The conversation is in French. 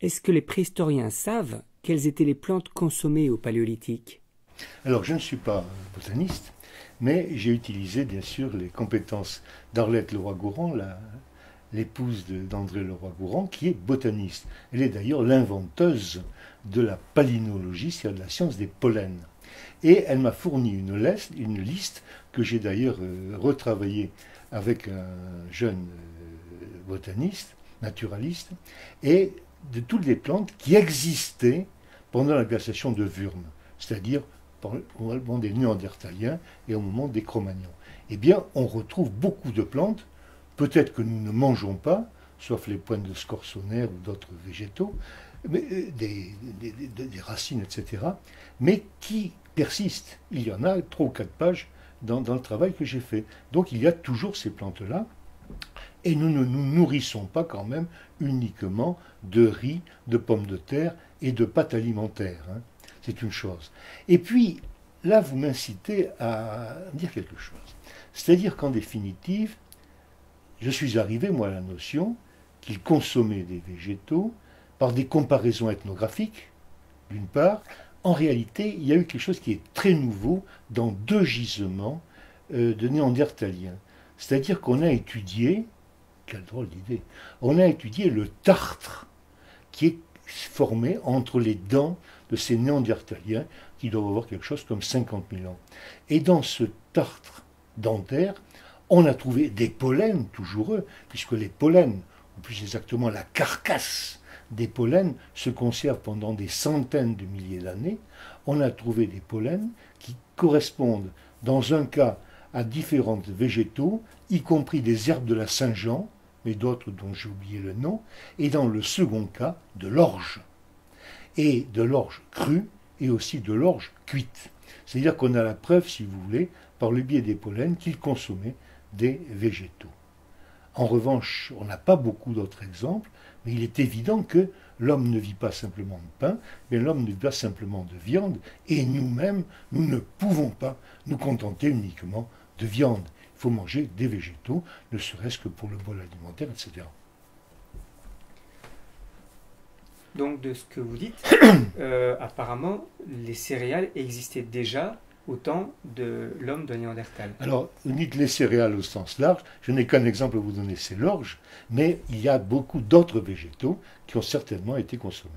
Est-ce que les préhistoriens savent quelles étaient les plantes consommées au Paléolithique? Alors, je ne suis pas botaniste, mais j'ai utilisé bien sûr les compétences d'Arlette Leroy-Gourhan, l'épouse d'André Leroy-Gourhan, qui est botaniste. Elle est d'ailleurs l'inventeuse de la palynologie, c'est-à-dire de la science des pollens. Et elle m'a fourni une liste que j'ai d'ailleurs retravaillée avec un jeune botaniste, naturaliste, et de toutes les plantes qui existaient pendant la glaciation de Wurm, c'est-à-dire au moment des Néandertaliens et au moment des Cro-Magnons. Eh bien, on retrouve beaucoup de plantes, peut-être que nous ne mangeons pas, sauf les pointes de scorsonère ou d'autres végétaux, mais, des racines, etc., mais qui persistent. Il y en a 3 ou 4 pages dans le travail que j'ai fait. Donc il y a toujours ces plantes-là, et nous ne nous nourrissons pas quand même uniquement de riz, de pommes de terre et de pâtes alimentaires. Hein. C'est une chose. Et puis, là, vous m'incitez à dire quelque chose. C'est-à-dire qu'en définitive, je suis arrivé, moi, à la notion qu'ils consommaient des végétaux par des comparaisons ethnographiques, d'une part. En réalité, il y a eu quelque chose qui est très nouveau dans 2 gisements de Néandertaliens. C'est-à-dire qu'on a étudié, quelle drôle d'idée, on a étudié le tartre qui est formé entre les dents de ces Néandertaliens qui doivent avoir quelque chose comme 50 000 ans. Et dans ce tartre dentaire, on a trouvé des pollens, toujours eux, puisque les pollens, ou plus exactement la carcasse des pollens, se conserve pendant des centaines de milliers d'années. On a trouvé des pollens qui correspondent, dans un cas, à différents végétaux, y compris des herbes de la Saint-Jean, mais d'autres dont j'ai oublié le nom, et dans le second cas, de l'orge. Et de l'orge crue, et aussi de l'orge cuite. C'est-à-dire qu'on a la preuve, si vous voulez, par le biais des pollens, qu'ils consommaient des végétaux. En revanche, on n'a pas beaucoup d'autres exemples, mais il est évident que l'homme ne vit pas simplement de pain, mais l'homme ne vit pas simplement de viande, et nous-mêmes, nous ne pouvons pas nous contenter uniquement de viande. Il faut manger des végétaux, ne serait-ce que pour le bol alimentaire, etc. Donc, de ce que vous dites, apparemment, les céréales existaient déjà au temps de l'homme de Néandertal. Alors, vous dites les céréales au sens large, je n'ai qu'un exemple à vous donner, c'est l'orge, mais il y a beaucoup d'autres végétaux qui ont certainement été consommés.